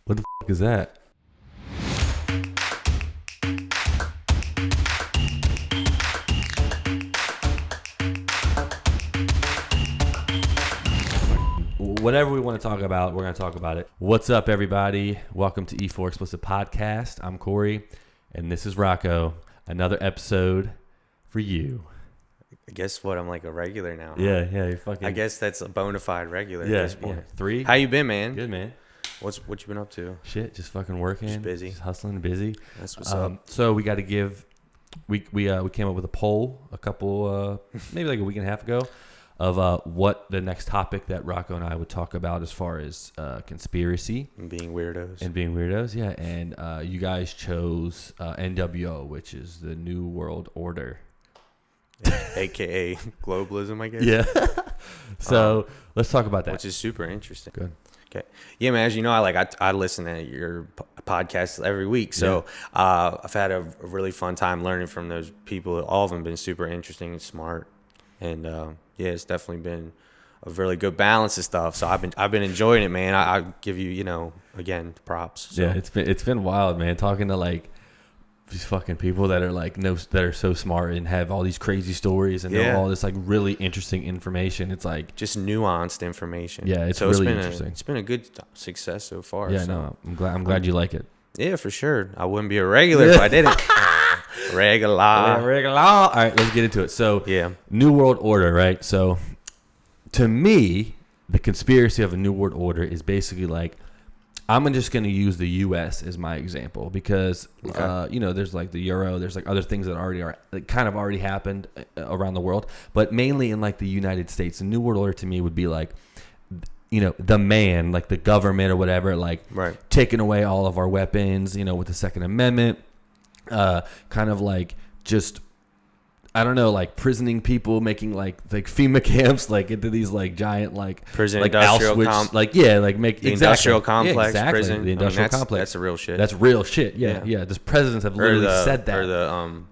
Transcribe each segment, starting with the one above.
What the fuck is that? Whatever we want to talk about, we're going to talk about it. What's up, everybody? Welcome to E4 Explicit Podcast. I'm Corey, and this is Rocco. Another episode for you. Guess what? I'm like a regular now. Yeah, you're fucking... I guess that's a bona fide regular at this point. 3. How you been, man? Good, man. What you been up to? Shit, just fucking working. Just busy. Just hustling, busy. That's what's up. So we got to give... We came up with a poll a couple, maybe like a week and a half ago, of what the next topic that Rocco and I would talk about as far as conspiracy. And being weirdos. Yeah. And you guys chose NWO, which is the New World Order. AKA globalism, I guess. Yeah. So let's talk about that. Which is super interesting. Good. Okay. Yeah, man, as you know, I listen to your podcast every week. So I've had a really fun time learning from those people. All of them been super interesting and smart. And yeah, it's definitely been a really good balance of stuff. So I've been enjoying it, man. I give you, again, props. So. Yeah, it's been wild, man. Talking to like these fucking people that are like that are so smart and have all these crazy stories and know all this like really interesting information. It's like just nuanced information. Yeah, it's really interesting. It's been a good success so far. Yeah, so. no, I'm glad you like it. Yeah, for sure. I wouldn't be a regular if I didn't. Regular. All right, let's get into it. So, New World Order, right? So, to me, the conspiracy of a New World Order is basically like, I'm just going to use the U.S. as my example because, there's like the Euro, there's like other things that already happened around the world, but mainly in like the United States. The New World Order to me would be like, the man, like the government or whatever, like taking away all of our weapons, with the Second Amendment, kind of like just, I don't know, like prisoning people, making like FEMA camps, like into these like giant like prison like industrial make the industrial complex, prison, the industrial complex. That's a real shit. That's real shit. Yeah. Just presidents have literally said that. Or the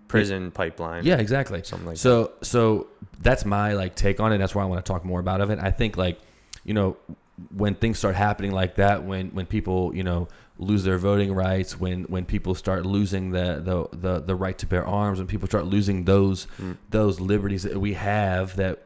prison pipeline. Yeah, exactly. Something like that. So that's my like take on it. That's why I want to talk more about it. I think like, when things start happening like that, when people, lose their voting rights, when people start losing the right to bear arms, when people start losing those liberties that we have that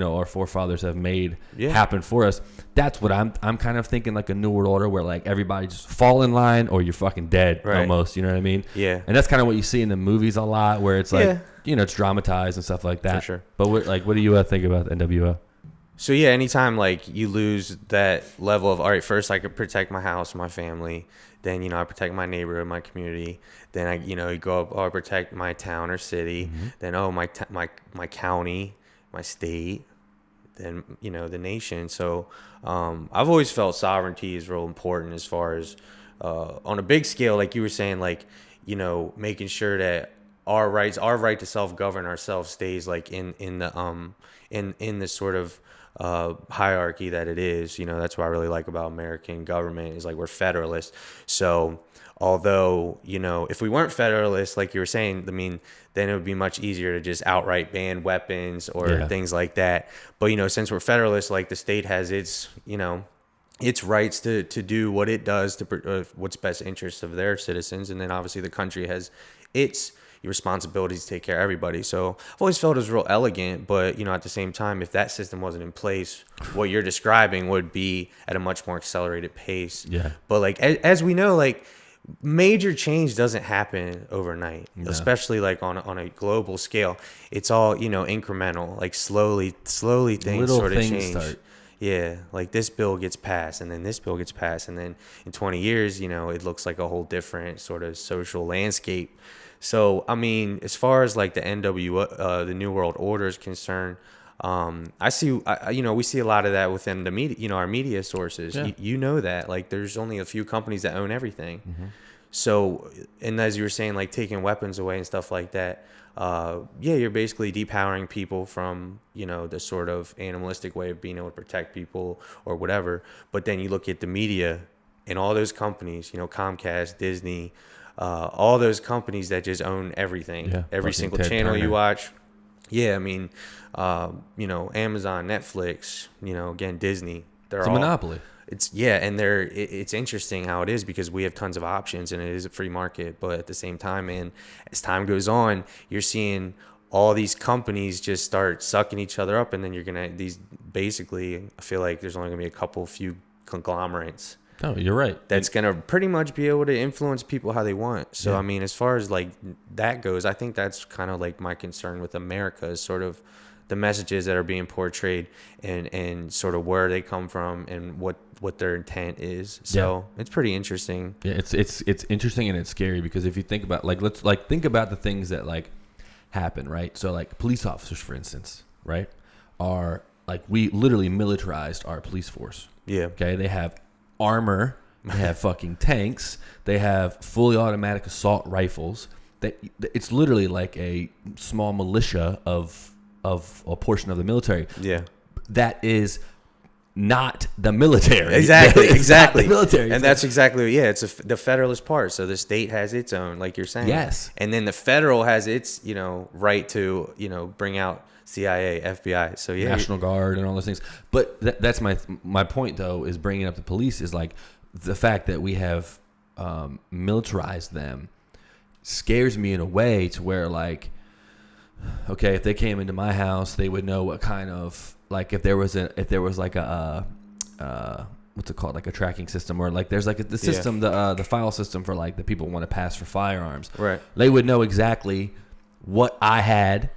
our forefathers have made happen for us, that's what I'm kind of thinking, like a New World Order where like everybody just fall in line or you're fucking dead almost, you know what I mean? Yeah. And that's kind of what you see in the movies a lot, where it's like it's dramatized and stuff like that. For sure. But what do you think about NWO? So yeah, anytime like you lose that level of, all right, first I could protect my house, my family, then I protect my neighborhood, my community, then I you go up, I protect my town or city, then my county, my state, then the nation. So I've always felt sovereignty is real important as far as on a big scale, like you were saying, like making sure that our right to self-govern ourselves stays like in this sort of hierarchy that it is. That's what I really like about American government is like we're federalist. So although if we weren't federalist, like you were saying, then it would be much easier to just outright ban weapons or things like that. But since we're federalist, like the state has its its rights to do what it does to what's best interest of their citizens, and then obviously the country has its responsibilities to take care of everybody. So I've always felt it was real elegant, but at the same time, if that system wasn't in place, what you're describing would be at a much more accelerated pace. Yeah. But like as we know, like major change doesn't happen overnight, especially like on a global scale. It's all incremental, like slowly things little sort of things change. Start. Yeah, like this bill gets passed, and then this bill gets passed, and then in 20 years, it looks like a whole different sort of social landscape. So, as far as like the NWO, the New World Order is concerned, we see a lot of that within the media, our media sources. Yeah. That like there's only a few companies that own everything. Mm-hmm. So, and as you were saying, like taking weapons away and stuff like that, you're basically depowering people from, the sort of animalistic way of being able to protect people or whatever. But then you look at the media and all those companies, Comcast, Disney, all those companies that just own everything, every single channel Turner. You watch. Yeah, Amazon, Netflix, again, Disney. It's a monopoly. It's interesting how it is because we have tons of options and it is a free market, but at the same time, man, as time goes on, you're seeing all these companies just start sucking each other up, and then you're gonna I feel like there's only gonna be a few conglomerates. Oh, you're right. That's gonna pretty much be able to influence people how they want. So yeah. I mean, as far as like that goes, I think that's kind of like my concern with America is sort of the messages that are being portrayed and sort of where they come from and what their intent is. So it's pretty interesting. Yeah, it's interesting and it's scary because if you think about let's think about the things that like happen, right? So like police officers, for instance, right, are like we literally militarized our police force. Yeah. Okay, they have armor, they have fucking tanks, they have fully automatic assault rifles. It's literally like a small militia of a portion of the military. Yeah. That is not the military. Exactly. The military. And that's exactly, it's the federalist part. So the state has its own, like you're saying. Yes. And then the federal has its, right to, bring out CIA, FBI. So yeah. National Guard and all those things. But that's my point, though, is bringing up the police is like the fact that we have militarized them scares me in a way to where like, okay, if they came into my house, they would know what kind of like if there was like a what's it called, like a tracking system, or like there's like the system, the file system for like the people want to pass for firearms. Right. They would know exactly what I had,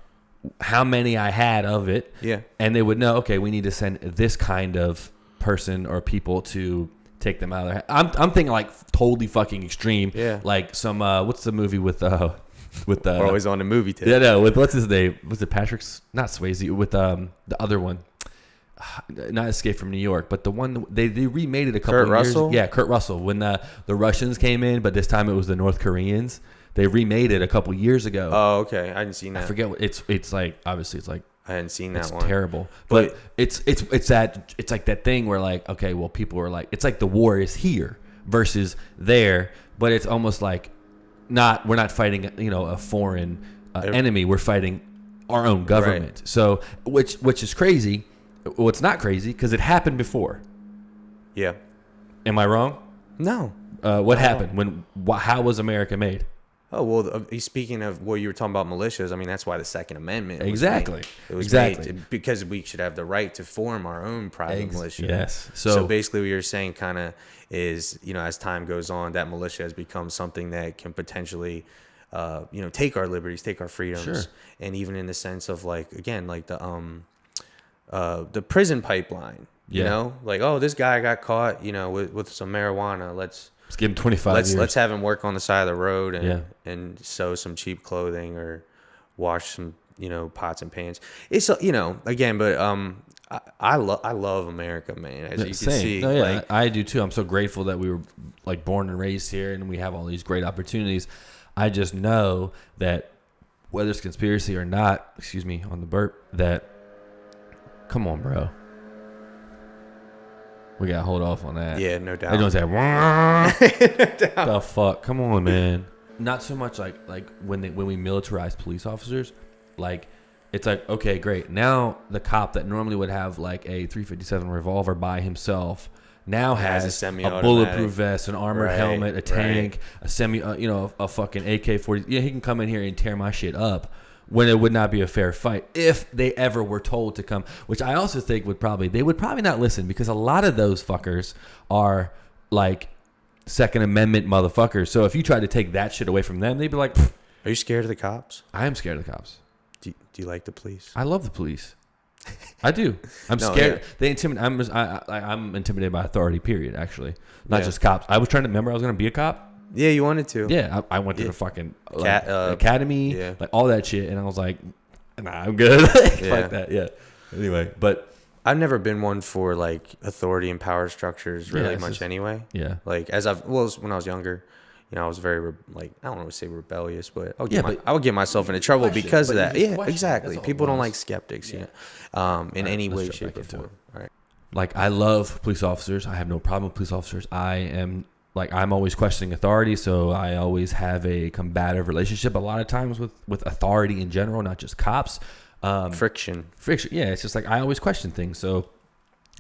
how many I had of it. Yeah. And they would know, okay, we need to send this kind of person or people to take them out of there. I'm thinking like totally fucking extreme. Yeah. Like some what's the movie with we're always on the movie tip. Yeah, no, with what's his name? Was it Patrick's? Not Swayze. With the other one, not Escape from New York, but the one they remade it a couple Kurt of years. Russell? Yeah, Kurt Russell. When the Russians came in, but this time it was the North Koreans. They remade it a couple years ago. Oh, okay. I hadn't seen that. I forget what it's like. Obviously, it's like I hadn't seen that one. It's terrible, but it's like that thing where like, okay, well, people are like, it's like the war is here versus there, but it's almost like we're not fighting a foreign enemy. We're fighting our own government. Right. So which is crazy. Well, it's not crazy because it happened before. Yeah. Am I wrong? No. What happened? How was America made? Oh, well, speaking of what you were talking about militias, I mean, that's why the Second Amendment was exactly. Made. It was exactly. made because we should have the right to form our own private militia. Yes. So basically what you're saying kind of is, as time goes on, that militia has become something that can potentially, take our liberties, take our freedoms. Sure. And even in the sense of like, again, like the prison pipeline, like, oh, this guy got caught, with some marijuana. Let's give him 25 years. Let's have him work on the side of the road and sew some cheap clothing or wash some, pots and pans. It's, again, but I love America, man. As you can see. Oh, yeah, I do too. I'm so grateful that we were like born and raised here and we have all these great opportunities. I just know that whether it's conspiracy or not, excuse me on the burp, that come on, bro. We gotta hold off on that. Yeah, no doubt. They don't say, no the fuck? Come on, man. Not so much like when we militarize police officers, like it's like, okay, great. Now the cop that normally would have like a .357 revolver by himself now has a bulletproof vest, an armored helmet, a tank, a a fucking AK-40. Yeah, he can come in here and tear my shit up. When it would not be a fair fight if they ever were told to come, which I also think they would probably not listen because a lot of those fuckers are like Second Amendment motherfuckers. So if you try to take that shit away from them, they'd be like, pfft. Are you scared of the cops? I am scared of the cops. Do you like the police? I love the police. I do. I'm scared. Yeah. They intimidate. I'm intimidated by authority. Period. Actually, not just cops. I was trying to remember I was going to be a cop. Yeah, you wanted to. Yeah, I went to the fucking academy, like all that shit, and I was like, nah, I'm good. Fuck that. Yeah. Anyway, but I've never been one for like authority and power structures really much anyway. Yeah. Like when I was younger, I was very I don't want to say rebellious, but I would get myself into trouble because of that. Yeah, exactly. People don't like skeptics, in any way, shape, or form. All right. Like I love police officers. I have no problem with police officers. I'm always questioning authority, so I always have a combative relationship a lot of times with authority in general, not just cops. Friction. Yeah, it's just like I always question things. So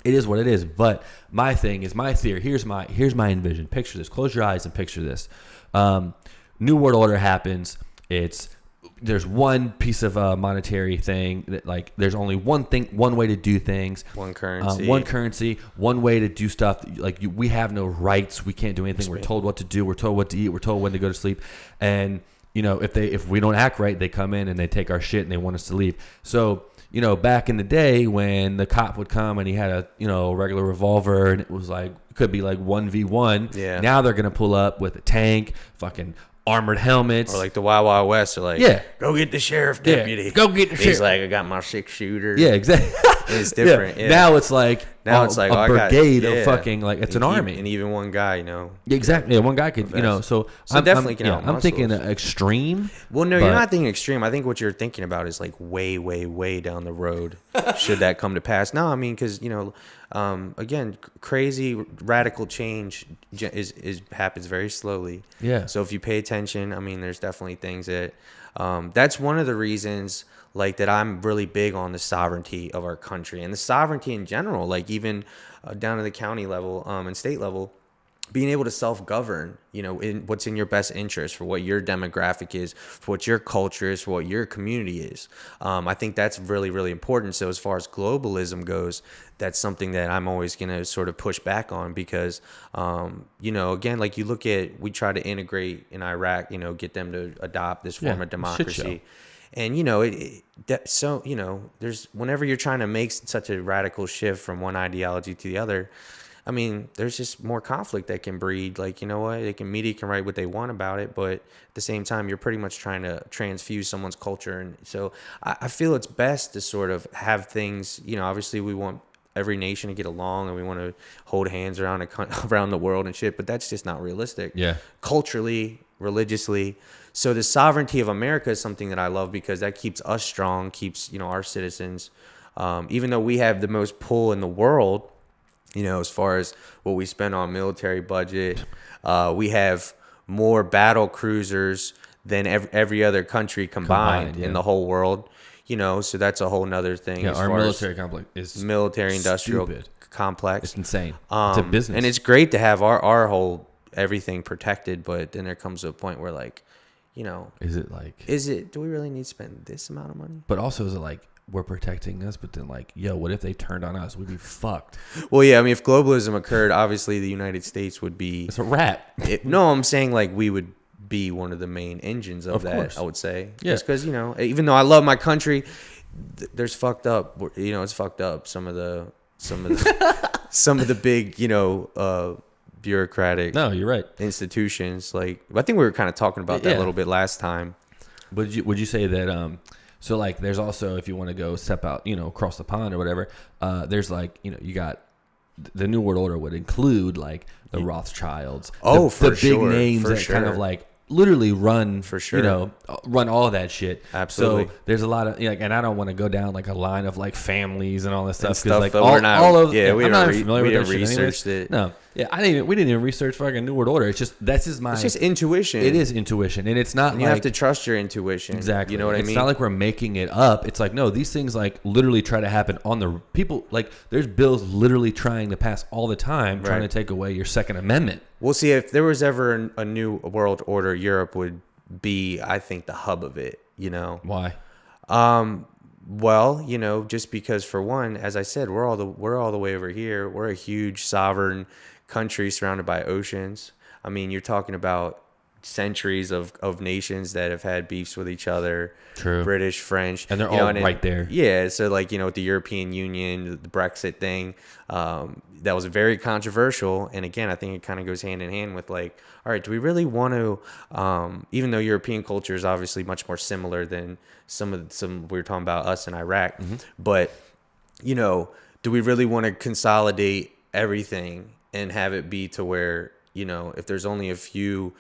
It is what it is. But my thing is, my theory. Here's my envision. Picture this. Close your eyes and picture this. New World Order happens. There's one piece of monetary thing that, like, there's only one way to do things. One currency. One way to do stuff. Like, we have no rights. We can't do anything. We're told what to do. We're told what to eat. We're told when to go to sleep. And, you know, if we don't act right, they come in and they take our shit and they want us to leave. So, you know, back in the day when the cop would come and he had a, you know, regular revolver and it was like, it could be like 1v1. Yeah. Now they're going to pull up with a tank, fucking armored helmets. Or like the Wild Wild West are like, yeah, go get the sheriff deputy. Yeah, go get the sheriff. He's like, I got my 6-shooter. Yeah, exactly. It's different. Yeah. Now it's like a brigade of fucking, like, it's an army. And even one guy, you know. Exactly. Yeah, one guy could, you know. So I'm definitely I'm thinking extreme. Well, no, you're not thinking extreme. I think what you're thinking about is like way, way, way down the road. Should that come to pass? No, I mean, because, you know, again, crazy radical change happens very slowly. Yeah. So if you pay attention, I mean, there's definitely things that that's one of the reasons, like, that I'm really big on the sovereignty of our country and the sovereignty in general, like even down to the county level and state level, being able to self-govern, you know, in what's in your best interest, for what your demographic is, for what your culture is, for what your community is. I think that's really, really important. So as far as globalism goes, that's something that I'm always going to sort of push back on because, you know, again, like you look at, we try to integrate in Iraq, you know, get them to adopt this form of democracy. And, you know, so, you know, there's, whenever you're trying to make such a radical shift from one ideology to the other, I mean, there's just more conflict that can breed. Like, you know what? Media can write what they want about it, but at the same time, you're pretty much trying to transfuse someone's culture. And so I feel it's best to sort of have things, you know, obviously we want every nation to get along and we want to hold hands around the world and shit, but that's just not realistic. Yeah. Culturally, religiously. So the sovereignty of America is something that I love because that keeps us strong, keeps, you know, our citizens, even though we have the most pull in the world, you know, as far as what we spend on military budget, we have more battle cruisers than every other country combined in the whole world. You know, so that's a whole nother thing. Yeah, our military complex is military industrial complex. It's insane. It's a business, and it's great to have our whole everything protected. But then there comes a point where, like, you know, do we really need to spend this amount of money? But also, is it like we're protecting us, but then, like, yo, what if they turned on us? We'd be fucked. Well, yeah, I mean, if globalism occurred, obviously the United States would be. It's a wrap. No, I'm saying, like, we would be one of the main engines of that, course. I would say. Yeah. Just because, you know, even though I love my country, there's fucked up, you know, it's fucked up. Some of the big, you know, bureaucratic. No, you're right. Institutions. Like, I think we were kind of talking about that a little bit last time. Would you say that, so, like, there's also, if you want to go step out, you know, across the pond or whatever, there's, like, you know, you got the New World Order would include, like, the Rothschilds. The big names that kind of, like, literally run, for sure, you know, run all that shit. Absolutely. So there's a lot of, like, and I don't want to go down like a line of like families and all this stuff because like all of we I'm not familiar with that researched shit it. No, yeah, we didn't even research fucking New World Order. It's just it's just intuition. It is intuition, and it's not. And you have to trust your intuition. Exactly. You know what I mean? It's not like we're making it up. It's like, no, these things like literally try to happen on the people. Like, there's bills literally trying to pass all the time, trying to take away your Second Amendment. We'll see if there was ever a New World Order. Europe would be, I think, the hub of it. You know why? Well, you know, just because, for one, as I said, we're all the way over here. We're a huge sovereign country surrounded by oceans. I mean, you're talking about centuries of nations that have had beefs with each other. True. British, French, and they're all right there. Yeah, so, like, you know, with the European Union, the Brexit thing, that was very controversial. And again, I think it kind of goes hand in hand with, like, all right, do we really want to? Even though European culture is obviously much more similar than some we were talking about us in Iraq, but, you know, do we really want to consolidate everything and have it be to where, you know, if there's only a few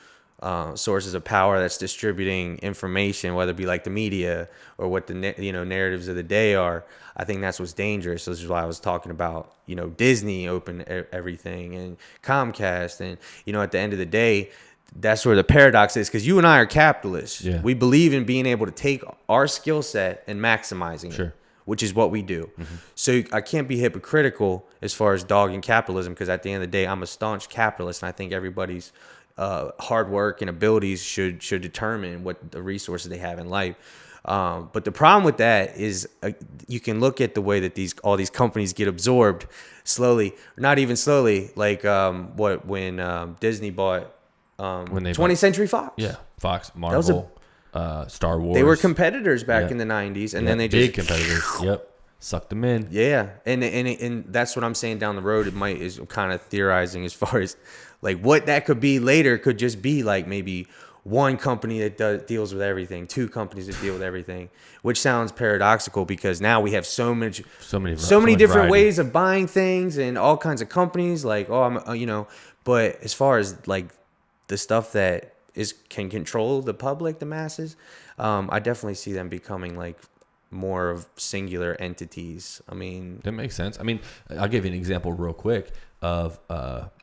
sources of power that's distributing information, whether it be like the media or what the narratives of the day are, I think that's what's dangerous. This is why I was talking about, you know, Disney open everything and Comcast, and, you know, at the end of the day, that's where the paradox is, because you and I are capitalists. Yeah. We believe in being able to take our skill set and maximizing it. which is what we do. So I can't be hypocritical as far as dogging capitalism, because at the end of the day, I'm a staunch capitalist, and I think everybody's hard work and abilities should determine what the resources they have in life. But the problem with that is you can look at the way that all these companies get absorbed slowly, not even slowly, like when Disney bought 20th Century Fox. Yeah, Fox, Marvel, Star Wars. They were competitors back in the 90s, and then they big competitors. Yep, sucked them in. Yeah, and that's what I'm saying down the road. Is kind of theorizing as far as like what that could be later. Could just be like maybe one company that deals with everything, two companies that deal with everything, which sounds paradoxical because now we have so many different variety. ways of buying things and all kinds of companies. Like, but as far as like the stuff that can control the public, the masses, I definitely see them becoming like more of singular entities. I mean, that makes sense. I mean, I'll give you an example real quick of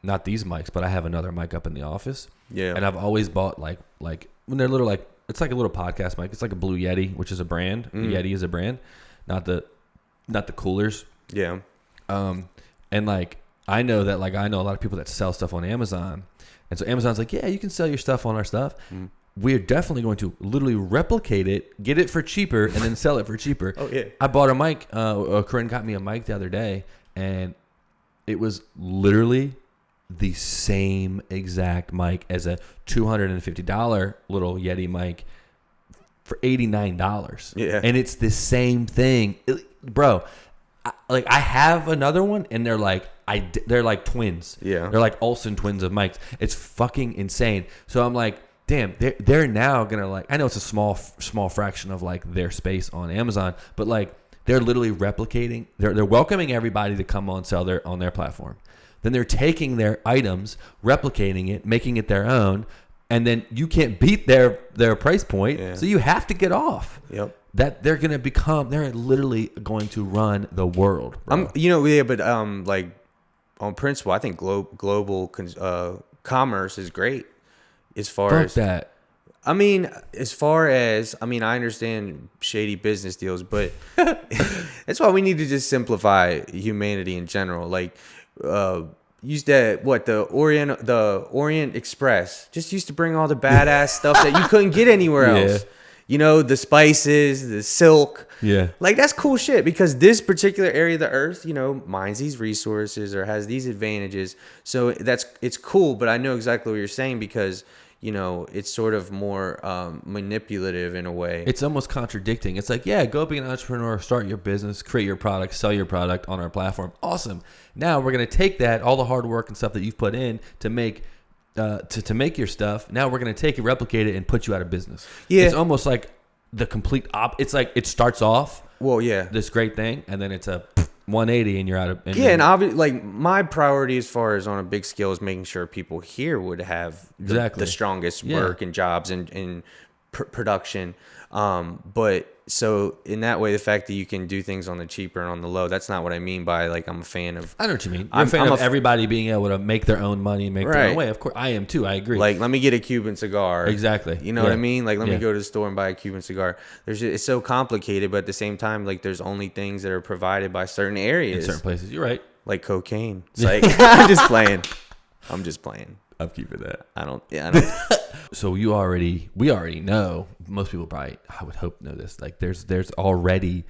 not these mics, but I have another mic up in the office. Yeah. And I've always bought like when they're little, like it's like a little podcast mic. It's like a Blue Yeti, which is a brand. Yeti is a brand, not the coolers. Yeah. And like I know a lot of people that sell stuff on Amazon, and so Amazon's like, yeah, you can sell your stuff on our stuff. We're definitely going to literally replicate it, get it for cheaper, and then sell it for cheaper. Oh yeah. I bought a mic. Corinne got me a mic the other day, and it was literally the same exact mic as a $250 little Yeti mic for $89. Yeah. And it's the same thing. Bro, I have another one, and they're like twins. Yeah. They're like Olsen twins of mics. It's fucking insane. So I'm like, damn, they're now gonna like, I know it's a small fraction of like their space on Amazon, but like they're literally replicating, they're welcoming everybody to come on sell on their platform. Then they're taking their items, replicating it, making it their own, and then you can't beat their price point, so you have to get off. Yep. That they're literally going to run the world, bro. But like on principle, I think global commerce is great as far as that. I understand shady business deals, but that's why we need to just simplify humanity in general. Like, use the Orient Express just used to bring all the badass stuff that you couldn't get anywhere else. You know, the spices, the silk. Yeah. Like, that's cool shit because this particular area of the earth, you know, mines these resources or has these advantages. So it's cool, but I know exactly what you're saying because, you know, it's sort of more manipulative in a way. It's almost contradicting. It's like, yeah, go be an entrepreneur, start your business, create your product, sell your product on our platform. Awesome. Now we're going to take that, all the hard work and stuff that you've put in to make to make your stuff. Now we're going to take it, replicate it, and put you out of business. Yeah. It's almost like the complete it's like it starts off this great thing, and then it's a 180 and you're out of and obviously, like, my priority as far as on a big scale is making sure people here would have the strongest work and jobs and production, but so in that way, the fact that you can do things on the cheaper and on the low, that's not what I mean by like I'm a fan of. I know what you mean. I'm a fan of everybody being able to make their own money, make their own way. Of course, I am too. I agree. Like, let me get a Cuban cigar. Exactly. You know what I mean? Like, let me go to the store and buy a Cuban cigar. It's so complicated, but at the same time, like, there's only things that are provided by certain areas. In certain places. You're right. Like cocaine. It's like, I'm just playing. I'm keeping that. I don't. So we already know, most people probably, I would hope, know this, like there's already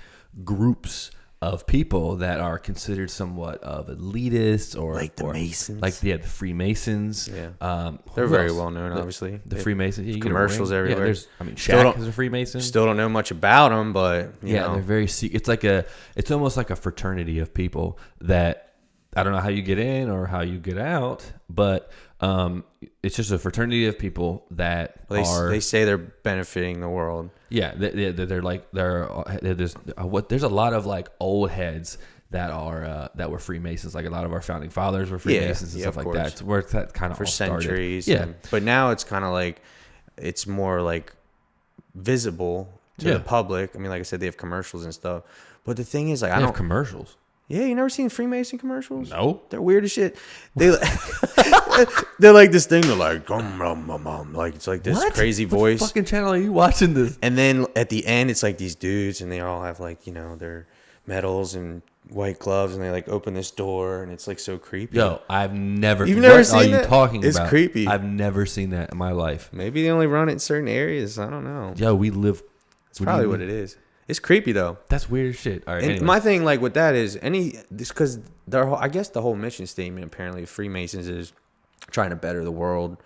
groups of people that are considered somewhat of elitists or like the Masons, like the Freemasons. They're very well known, obviously. The Freemasons, you commercials everywhere. There's Shaq is a Freemason. Still don't know much about them, but you know. They're very it's almost like a fraternity of people that I don't know how you get in or how you get out, but it's just a fraternity of people that they say they're benefiting the world. Yeah, there's a lot of like old heads that are that were Freemasons. Like a lot of our founding fathers were Freemasons and stuff like that. It's where that kind of for all started. Centuries. Yeah, but now it's kind of like it's more like visible to the public. I mean, like I said, they have commercials and stuff. But the thing is, like, I don't have commercials. Yeah, you never seen Freemason commercials? No. They're weird as shit. They're like this thing. They're like, like it's like this crazy voice. What fucking channel are you watching this? And then at the end, it's like these dudes, and they all have like, you know, they're medals and white gloves, and they like open this door, and it's like so creepy. Yo, I've never. You've never what seen are you that? talking It's about? creepy. I've never seen that in my life. Maybe they only run it in certain areas. I don't know. Yo, we live. It's probably what it is. It's creepy though. That's weird as shit. All right. And anyways. my thing, like with that, is because I guess the whole mission statement apparently of Freemasons is trying to better the world,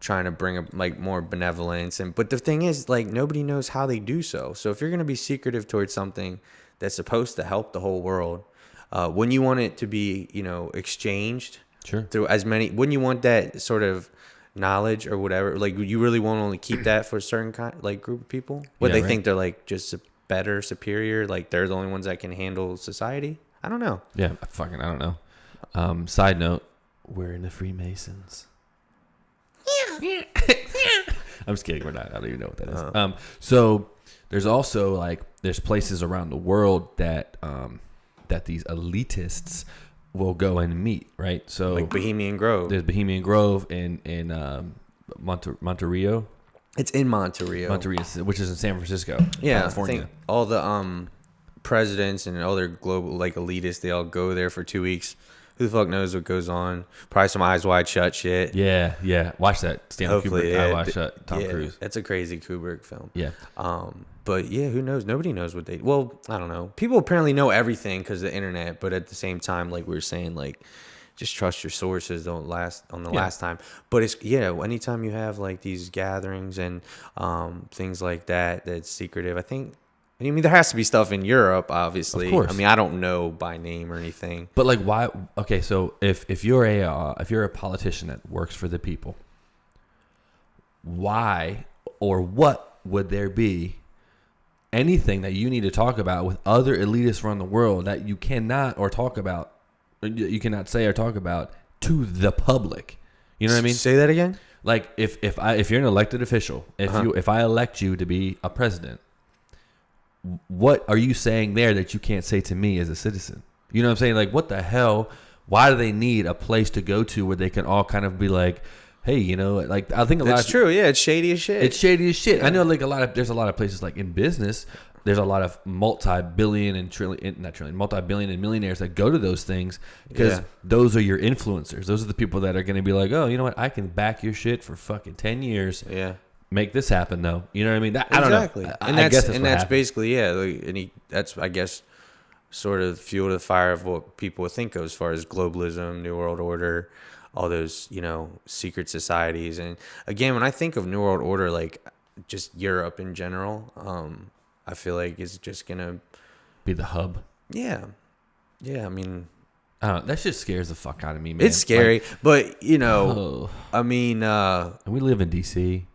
trying to bring like more benevolence, but the thing is, like, nobody knows how they do so. So if you're gonna be secretive towards something that's supposed to help the whole world, when you want it to be, exchanged through as many, wouldn't you want that sort of knowledge or whatever? Like, you really want to only keep that for a certain group of people? They think they're like just better, superior, like they're the only ones that can handle society? I don't know. Yeah, I don't know. Side note, we're in the Freemasons. I'm just kidding. We're not. I don't even know what that is. So there's also there's places around the world that these elitists will go and meet, right? So like Bohemian Grove. There's Bohemian Grove in Monterey. It's in Monterey, which is in San Francisco, California. I think all the presidents and other global elitists, they all go there for 2 weeks. Who the fuck knows what goes on? Probably some Eyes Wide Shut shit. Yeah. Watch that. Stanley Kubrick, Eyes Wide Shut, Tom Cruise. That's a crazy Kubrick film. Yeah. But yeah, who knows? Nobody knows what they... Well, I don't know. People apparently know everything because of the internet, but at the same time, like we were saying, just trust your sources. Don't last time. But it's anytime you have these gatherings and things like that that's secretive, I mean, there has to be stuff in Europe, obviously. Of course. I mean, I don't know by name or anything. But why? Okay, so if you're a politician that works for the people, why or what would there be anything that you need to talk about with other elitists around the world that you cannot say or talk about to the public? You know what I mean? Say that again. Like if you're an elected official, if I elect you to be a president, what are you saying there that you can't say to me as a citizen? You know what I'm saying? Like, what the hell? Why do they need a place to go to where they can all kind of be like, hey, I think That's true. Yeah, it's shady as shit. It's shady as shit. Yeah. I know there's a lot of places in business. There's a lot of multi-billion and millionaires that go to those things because those are your influencers. Those are the people that are going to be like, oh, you know what? I can back your shit for fucking 10 years. Yeah. Make this happen, though. You know what I mean? I don't know. And that's basically, that's, I guess, sort of fuel to the fire of what people would think of as far as globalism, New World Order, all those, secret societies. And again, when I think of New World Order, just Europe in general, I feel like it's just going to be the hub. Yeah. Yeah. I mean, that shit scares the fuck out of me, man. It's scary, but I mean, and we live in DC.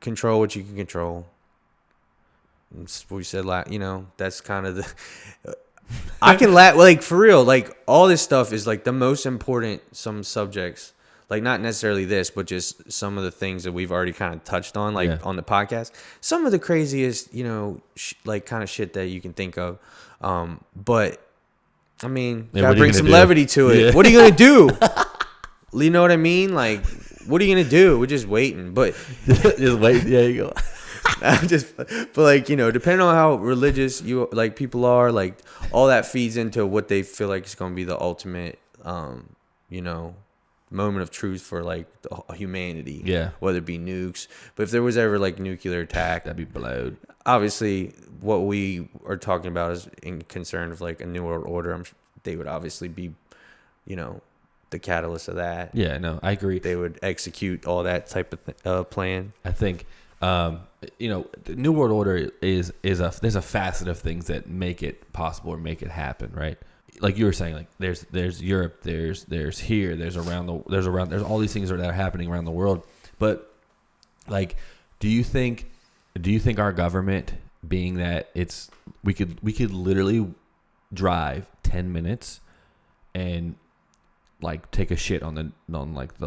Control what you can control. That's what we said that's kind of the... I can laugh, for real, all this stuff is, the most important, some subjects, not necessarily this, but just some of the things that we've already kind of touched on, on the podcast. Some of the craziest, kind of shit that you can think of. But, I mean, gotta bring some levity to it. Yeah. What are you going to do? You know what I mean? What are you gonna do? We're just waiting, but just wait. Yeah, you go. But depending on how religious you people are, all that feeds into what they feel like is gonna be the ultimate, moment of truth for the humanity. Yeah. Whether it be nukes, but if there was ever nuclear attack, that'd be blowed. Obviously, what we are talking about is in concern of a new world order. They would obviously be, the catalyst of that. Yeah, no, I agree. They would execute all that type of plan. I think, the New World Order there's a facet of things that make it possible or make it happen, right? Like you were saying, there's Europe, there's here, there's all these things that are happening around the world. But do you think our government, being that we could literally drive 10 minutes and take a shit on the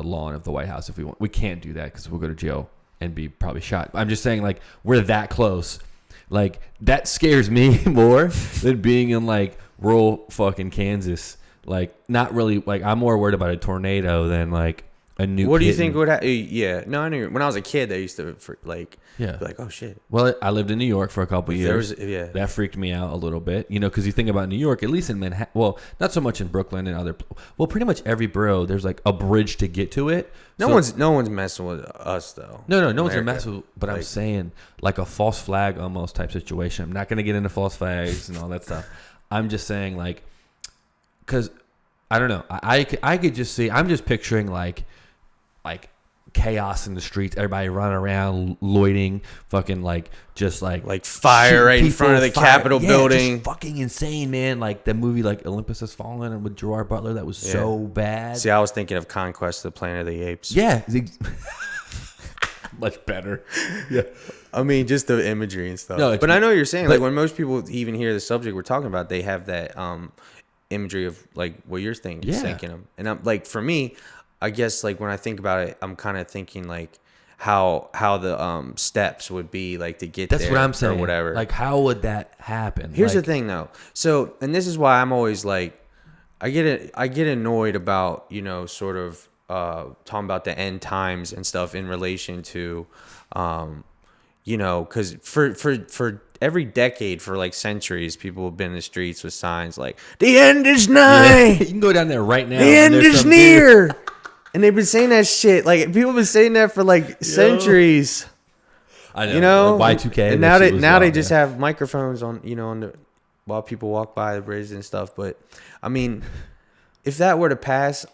lawn of the White House if we want. We can't do that because we'll go to jail and be probably shot. I'm just saying we're that close. That scares me more than being in rural fucking Kansas. Not really. I'm more worried about a tornado than a new. What do you think would happen? Yeah, no, I knew when I was a kid, they used to be like, oh shit. Well, I lived in New York for a couple of years. Yeah, that freaked me out a little bit, because you think about New York, at least in Manhattan. Well, not so much in Brooklyn and other. Well, pretty much every borough, there's like a bridge to get to it. No one's messing with us though. No one's messing with. But I'm saying like a false flag almost type situation. I'm not gonna get into false flags and all that stuff. I'm just saying like, because I don't know. I could just see. I'm just picturing like chaos in the streets, everybody running around, loitering, fucking just fire right in front of the Capitol building. Just fucking insane, man. Like the movie like Olympus Has Fallen and with Gerard Butler, that was so bad. See, I was thinking of Conquest of the Planet of the Apes. Yeah. Much better. Yeah. I mean, just the imagery and stuff. But I know what you're saying. Like when most people even hear the subject we're talking about, they have that imagery of like what you're thinking of. And I'm like, for me, I guess like when I think about it, I'm kind of thinking like how the steps would be like to get there. That's what I'm saying. Or whatever. Like how would that happen? Here's the thing though. So, and this is why I'm always like, I get annoyed about, sort of talking about the end times and stuff in relation to, because for every decade, for like centuries, people have been in the streets with signs like "The end is nigh." You can go down there right now. The end is near. And they've been saying that shit. Like people have been saying that for like centuries. I know. Like Y2K. And now they just have microphones on, while people walk by the bridge and stuff. But I mean, if that were to pass,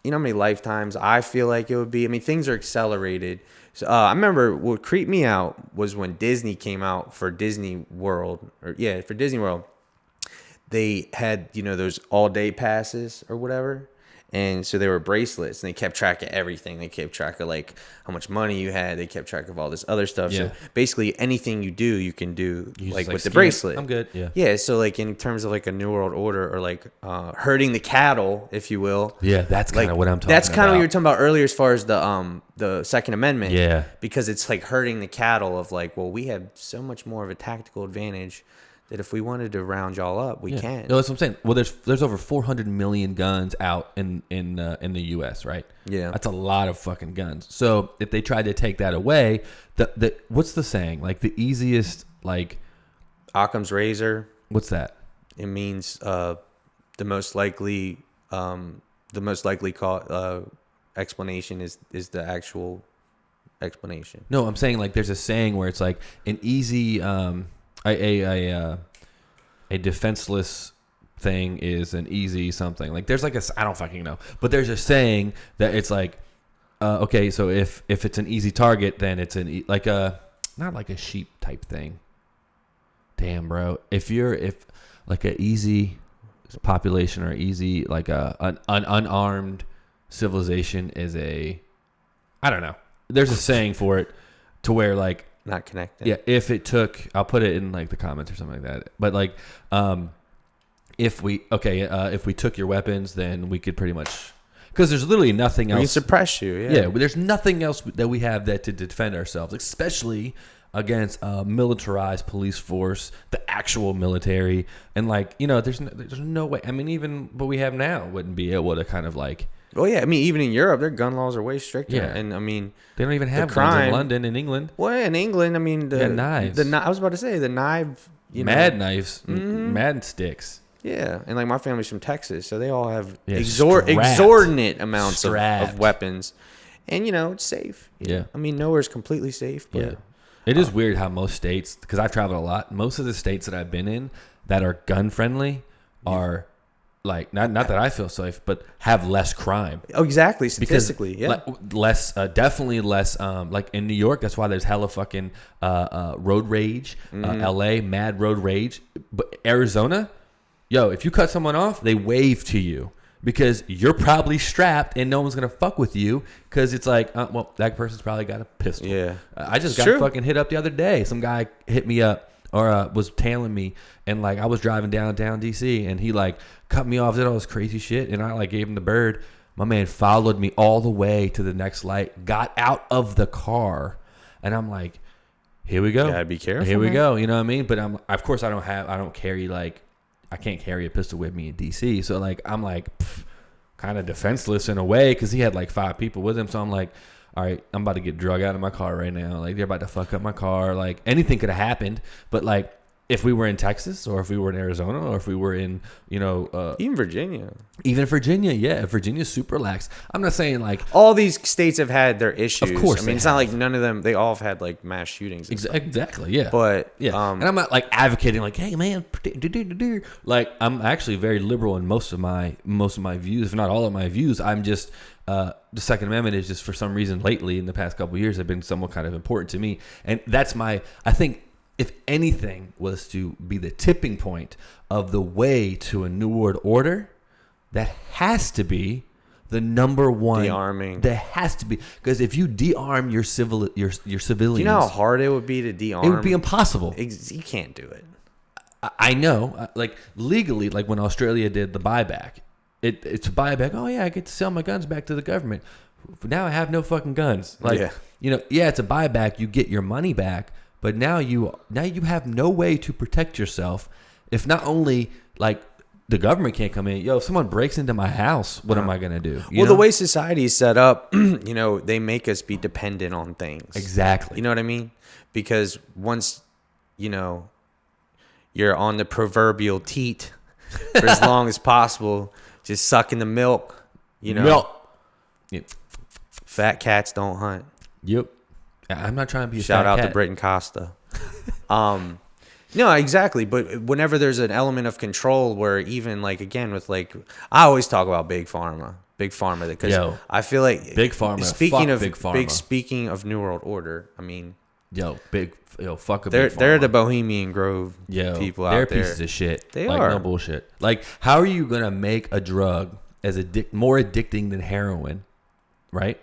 you know how many lifetimes I feel like it would be. I mean, things are accelerated. So, I remember what creeped me out was when Disney came out for Disney World. For Disney World. They had, those all-day passes or whatever. And so they were bracelets, and they kept track of everything. They kept track of, like, how much money you had. They kept track of all this other stuff. Yeah. So basically anything you do, you can do, like with the bracelet. I'm good, yeah. Yeah, so, like, in terms of, like, a New World Order or, like, herding the cattle, if you will. Yeah, that's kind of what I'm talking about. That's kind of what you were talking about earlier as far as the Second Amendment. Yeah. Because it's, like, herding the cattle of, like, well, we have so much more of a tactical advantage that if we wanted to round y'all up, we can. No, that's what I'm saying. Well, there's over 400 million guns out in the U.S., right? Yeah, that's a lot of fucking guns. So if they tried to take that away, the what's the saying? Like the easiest, like Occam's razor. What's that? It means the most likely explanation is the actual explanation. No, I'm saying like there's a saying where it's like an easy a defenseless thing is an easy something. Like there's like I don't fucking know, but there's a saying that it's like okay, so if it's an easy target, then it's not like a sheep type thing. Damn, bro. If like a easy population or easy like an unarmed civilization is I don't know. There's a saying for it to where like not connected. Yeah, if it took, I'll put it in like the comments or something like that. But like, if we took your weapons, then we could pretty much, because there's literally nothing else. We can suppress you. Yeah. Yeah, but there's nothing else that we have that to defend ourselves, especially against a militarized police force, the actual military, and like there's no way. I mean, even what we have now wouldn't be able to kind of like. Well, yeah, I mean, even in Europe, their gun laws are way stricter. Yeah. And I mean, they don't even have guns in London and England. Well, in England, I mean, the knives. I was about to say the knife. Knives, mad sticks. Yeah, and like my family's from Texas, so they all have exorbitant amounts of weapons, and it's safe. Yeah, I mean, nowhere's completely safe. But, yeah, it is weird how most states, because I've traveled a lot, most of the states that I've been in that are gun friendly are. Like not that I feel safe, but have less crime. Oh, exactly. Statistically, definitely less. Like in New York, that's why there's hella fucking road rage. L.A. mad road rage. But Arizona, if you cut someone off, they wave to you because you're probably strapped and no one's gonna fuck with you because it's like, that person's probably got a pistol. Yeah, I just got fucking hit up the other day. Some guy hit me up. Or was tailing me, and like I was driving downtown DC, and he like cut me off, did all this crazy shit, and I like gave him the bird. My man followed me all the way to the next light, got out of the car, and I'm like, here we go. Gotta be careful. Here we go. You know what I mean? But of course I don't carry like, I can't carry a pistol with me in DC, so like I'm like, kind of defenseless in a way because he had like 5 people with him. So I'm like, all right, I'm about to get drug out of my car right now. Like, they're about to fuck up my car. Like, anything could have happened. But like, if we were in Texas or if we were in Arizona or if we were in, even Virginia. Even Virginia, yeah. Virginia's super lax. I'm not saying like... all these states have had their issues. Of course. I mean, it's not like none of them... they all have had like mass shootings. Exactly, yeah. But... yeah. And I'm not like advocating like, hey, man... like, I'm actually very liberal in most of my views, if not all of my views. I'm just... the Second Amendment is just for some reason lately in the past couple of years have been somewhat kind of important to me. And that's my... I think... if anything was to be the tipping point of the way to a New World Order, that has to be the number one. De-arming. That has to be. Because if you de-arm your civilians... do you know how hard it would be to de-arm? It would be impossible. You can't do it. I know. Like, legally, like when Australia did the buyback, it's a buyback. Oh, yeah, I get to sell my guns back to the government. Now I have no fucking guns. Like, it's a buyback. You get your money back. But now you have no way to protect yourself. If not only like the government can't come in, if someone breaks into my house, what am I gonna do? You know? The way society is set up, they make us be dependent on things. Exactly. You know what I mean? Because once you're on the proverbial teat for as long as possible, just sucking the milk. Milk. Yep. Fat cats don't hunt. Yep. I'm not trying to be a shout fat out cat. to Britton Costa. No, exactly. But whenever there's an element of control where even like, again, with like, I always talk about big pharma because I feel like big pharma. Speaking of New World Order, I mean, fuck a they're big pharma. the Bohemian Grove people out there. They're pieces of shit. They like, are. No bullshit. Like, how are you gonna make a drug as more addicting than heroin, right?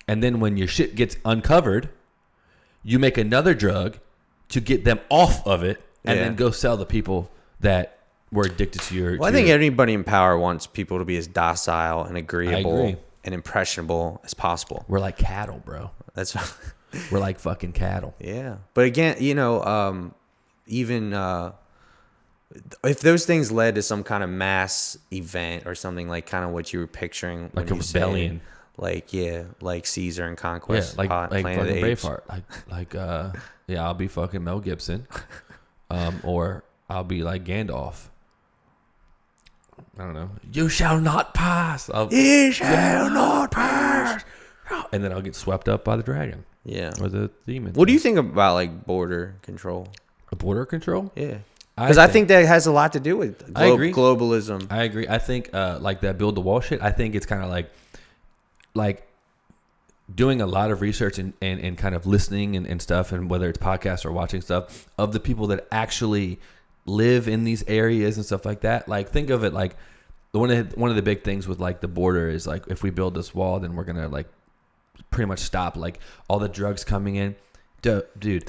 And then when your shit gets uncovered, you make another drug to get them off of it and then go sell the people that were addicted to your... Well, I think anybody in power wants people to be as docile and agreeable and impressionable as possible. We're like cattle, bro. We're like fucking cattle. Yeah. But again, even if those things led to some kind of mass event or something like kind of what you were picturing... like a rebellion. Like Caesar and Conquest, like Planet fucking of the Apes. Braveheart, I'll be fucking Mel Gibson, or I'll be like Gandalf. I don't know. You shall not pass. You shall not pass. And then I'll get swept up by the dragon. Yeah, or the demon. What do you think about like border control? Border control? Yeah. Because I think that has a lot to do with globalism. I agree. I think like that build the wall shit. I think it's kind of like doing a lot of research and kind of listening and stuff, and whether it's podcasts or watching stuff of the people that actually live in these areas and stuff like that. Like, think of it like one of the big things with like the border is like, if we build this wall, then we're gonna like pretty much stop like all the drugs coming in. Dude,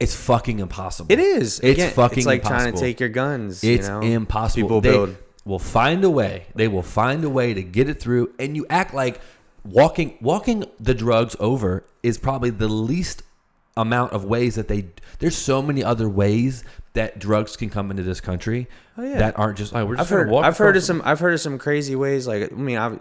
it's fucking impossible. It is. It's fucking like impossible. Trying to take your guns. It's impossible. They will find a way. They will find a way to get it through, and you act like walking the drugs over is probably the least amount of ways that there's so many other ways that drugs can come into this country that aren't just we're just I've heard of some crazy ways, like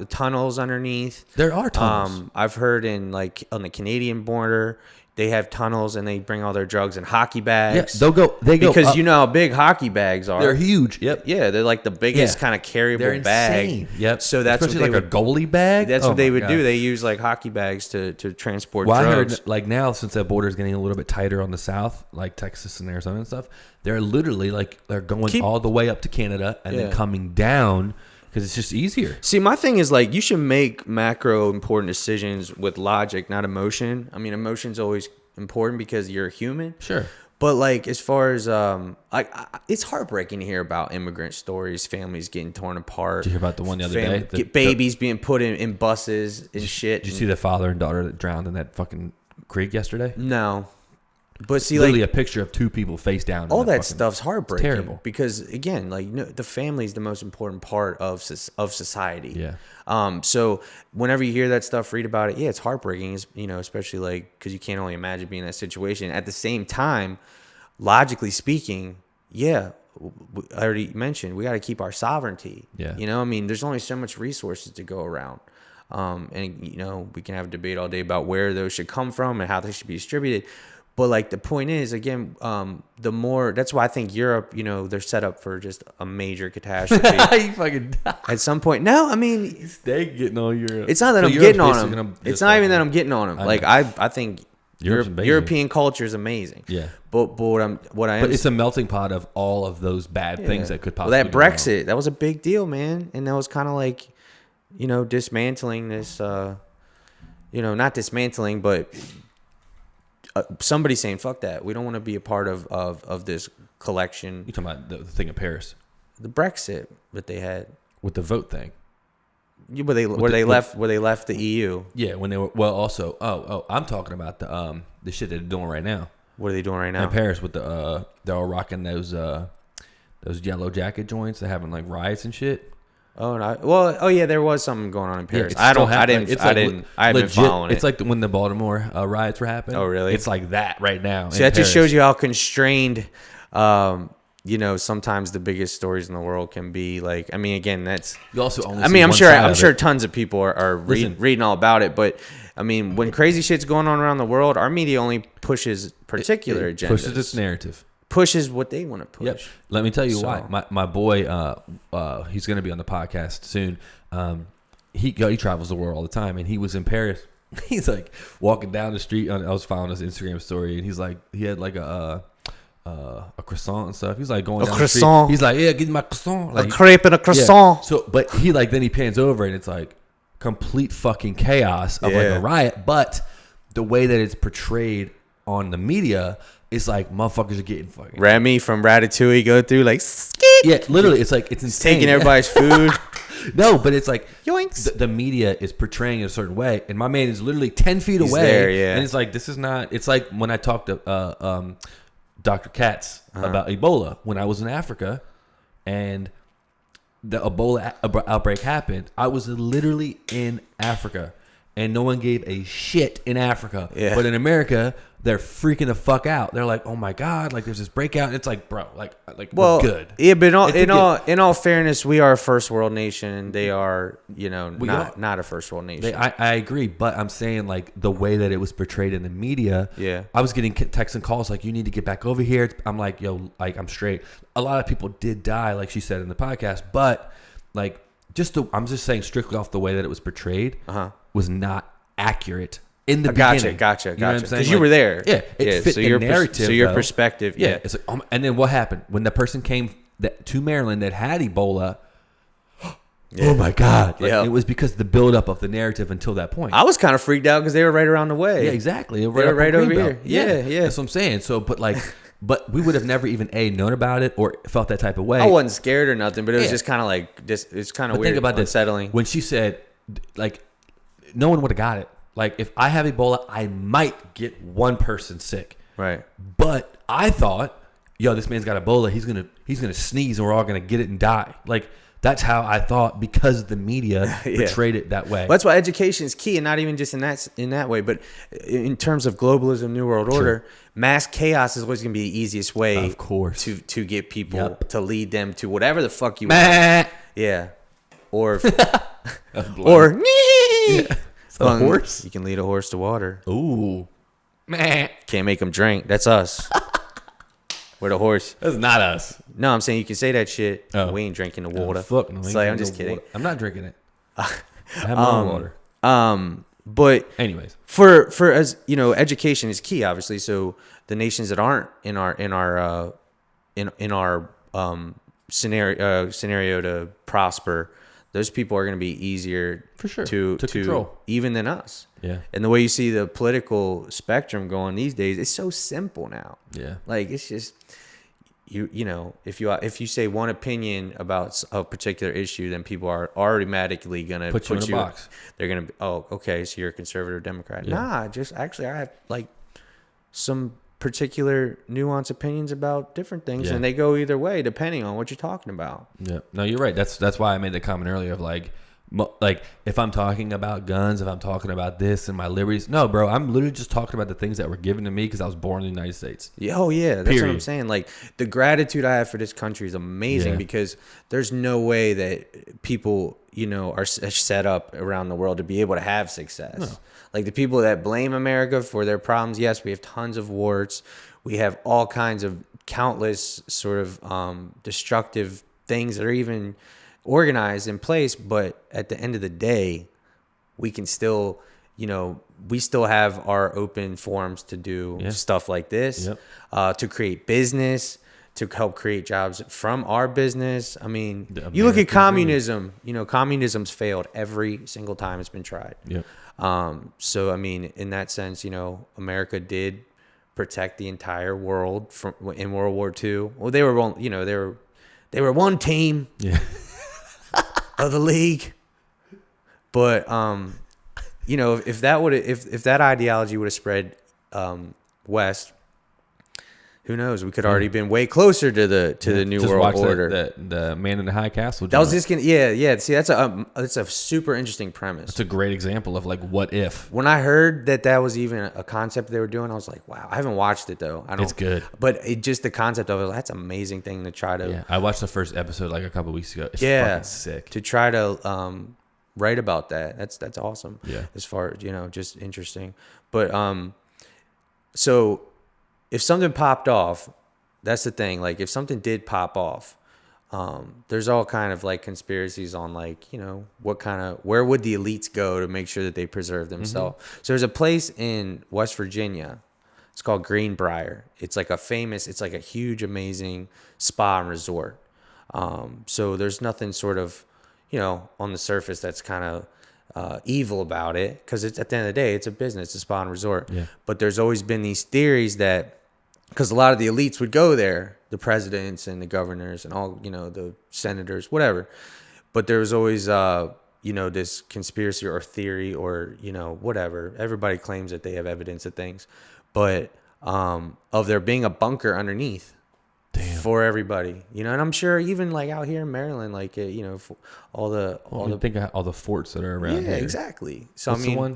tunnels underneath. There are tunnels. I've heard on the Canadian border they have tunnels and they bring all their drugs in hockey bags. Yeah, they go because you know how big hockey bags are. They're huge. Yep. Yeah, they're like the biggest kind of carryable bag. Insane. Yep. So that's especially what they like a goalie bag. That's what they would do. They use like hockey bags to transport drugs. I heard like now, since that border is getting a little bit tighter on the south, like Texas and Arizona and stuff, they're literally like they're going all the way up to Canada and then coming down. Because it's just easier. See, my thing is like you should make macro important decisions with logic, not emotion. I mean, emotion's always important because you're human. Sure. But like as far as it's heartbreaking to hear about immigrant stories, families getting torn apart. Did you hear about the one the other day? Babies being put in buses and shit. Did you see the father and daughter that drowned in that fucking creek yesterday? No. But see, literally a picture of two people face down. All that stuff's heartbreaking. Terrible. Because again, like the family is the most important part of society. Yeah. So whenever you hear that stuff, read about it. Yeah, it's heartbreaking. It's, especially like because you can't only imagine being in that situation. At the same time, logically speaking, yeah, I already mentioned, we got to keep our sovereignty. Yeah. You know, I mean, there's only so much resources to go around. And, you know, we can have a debate all day about where those should come from and how they should be distributed. But, like, the point is, again, that's why I think Europe, you know, they're set up for just a major catastrophe. You fucking die. At some point. No, I mean, They getting on Europe. it's not that I'm getting on them. It's not even that I'm getting on them. Like, I think European culture is amazing. Yeah. But it's a melting pot of all of those bad things that could possibly that Brexit, that was a big deal, man. And that was kind of like, you know, dismantling this, you know, not dismantling, but somebody saying, fuck that. We don't want to be a part of this collection. You talking about the thing in Paris? The Brexit that they had. With the vote thing. Where they left the EU. Yeah, when they were, well, also, I'm talking about the shit they're doing right now. What are they doing right now? In Paris with they're all rocking those yellow jacket joints. They're having like riots and shit. Oh no! Well, yeah, there was something going on in Paris. Yeah, I haven't been following it. It's like when the Baltimore riots were happening. Oh, really? It's like that right now. See, that just shows you how constrained, you know, sometimes the biggest stories in the world can be. Like, I mean, again, that's. You also only. I mean, I'm sure tons of people are reading all about it, but I mean, when crazy shit's going on around the world, our media only pushes particular agendas. Pushes its narrative. Pushes what they want to push. Yep. Let me tell you why. My boy, he's going to be on the podcast soon. He travels the world all the time, and he was in Paris. He's like walking down the street. I was following his Instagram story, and he's like, he had like a croissant and stuff. He's like going down the street. He's like, yeah, give me my croissant. Like, a crepe and a croissant. Yeah. So, but then he pans over, and it's like complete fucking chaos of like a riot. But the way that it's portrayed on the media. It's like motherfuckers are getting fucking. Remy from Ratatouille go through like. Yeah, literally, it's like it's insane. Taking everybody's food. No, but it's like yoinks. The media is portraying it a certain way, and my man is literally 10 feet away. There, yeah. And it's like this is not. It's like when I talked to Dr. Katz about Ebola when I was in Africa, and the Ebola outbreak happened. I was literally in Africa. And no one gave a shit in Africa. Yeah. But in America, they're freaking the fuck out. They're like, oh my God, like there's this breakout. And it's like, bro, like we're good. Yeah, but in all fairness, we are a first world nation and they are, you know, not a first world nation. I agree, but I'm saying like the way that it was portrayed in the media. Yeah. I was getting texts and calls like, you need to get back over here. I'm like, yo, like I'm straight. A lot of people did die, like she said in the podcast, but like I'm just saying strictly off the way that it was portrayed. Was not accurate in the beginning. Gotcha. Because you were there. Yeah. It fit the narrative. So your perspective. Yeah. It's like, and then what happened when the person came to Maryland that had Ebola? Oh my God! Like, it was because the buildup of the narrative until that point. I was kind of freaked out because they were right around the way. Yeah, exactly. They were right over here. Yeah. That's what I'm saying. So, but we would have never even known about it or felt that type of way. I wasn't scared or nothing, but it was just kind of like this. It's kind of weird. Think about unsettling. This. When she said, like. No one would have got it. Like, if I have Ebola, I might get one person sick. Right. But I thought, yo, this man's got Ebola. He's gonna sneeze, and we're all gonna get it and die. Like, that's how I thought because the media portrayed it that way. Well, that's why education is key, and not even just in that way, but in terms of globalism, new world order, mass chaos is always gonna be the easiest way, of course, to get people to lead them to whatever the fuck you want. Yeah. Or. Or. Yeah. A horse? You can lead a horse to water. Ooh. Can't make them drink. That's us. We're the horse. That's not us. No, I'm saying you can say that shit. Oh. We ain't drinking the water. Fuck no. It's like, I'm just kidding. Water. I'm not drinking it. I have my own water. But anyways, for as you know, education is key, obviously. So the nations that aren't in our scenario to prosper, those people are going to be easier for sure to control even than us. Yeah. And the way you see the political spectrum going these days, it's so simple now. Yeah. Like it's just you know, if you say one opinion about a particular issue, then people are automatically going to put you in a box. They're going to be, oh, okay, so you're a conservative or Democrat. Yeah. Nah, just actually I have like some particular nuanced opinions about different things, and they go either way depending on what you're talking about. Yeah, no, you're right. That's why I made the comment earlier of like Like, if I'm talking about guns, if I'm talking about this and my liberties, no, bro, I'm literally just talking about the things that were given to me because I was born in the United States. Yeah, oh yeah, that's Period. What I'm saying. Like, the gratitude I have for this country is amazing because there's no way that people, you know, are set up around the world to be able to have success. No. Like, the people that blame America for their problems, yes, we have tons of warts. We have all kinds of countless sort of destructive things that are even organized in place, but at the end of the day, we can still, you know, we still have our open forums to do stuff like this, to create business, to help create jobs from our business. I mean, you look at communism, you know, communism's failed every single time it's been tried. So, I mean, in that sense, you know, America did protect the entire world from in World War II. Well, they were one, you know, they were one team. Of the league, but you know, if that ideology would have spread west, who knows? We could already been way closer to the New World Order. The Man in the High Castle. That was just gonna, yeah. See, that's a super interesting premise. It's a great example of like what if. When I heard that was even a concept they were doing, I was like, wow. I haven't watched it though. It's good, but just the concept of it, that's an amazing thing to try to. Yeah, I watched the first episode like a couple weeks ago. It's fucking sick. To try to write about that. That's awesome. Yeah. As far as, you know, just interesting, but so. If something popped off, that's the thing. Like, if something did pop off, there's all kind of like conspiracies on, like, you know, where would the elites go to make sure that they preserve themselves? Mm-hmm. So there's a place in West Virginia. It's called Greenbrier. It's like a huge, amazing spa and resort. So there's nothing sort of, you know, on the surface that's kind of evil about it, because it's, at the end of the day, it's a business, it's a spa and resort. Yeah. But there's always been these theories that, because a lot of the elites would go there, the presidents and the governors and all, you know, the senators, whatever. But there was always, you know, this conspiracy or theory or, you know, whatever. Everybody claims that they have evidence of things, but of there being a bunker underneath. Damn. For everybody, you know, and I'm sure even like out here in Maryland, like, you know, all the think of all the forts that are around here. Yeah, exactly. So what's I mean, the one?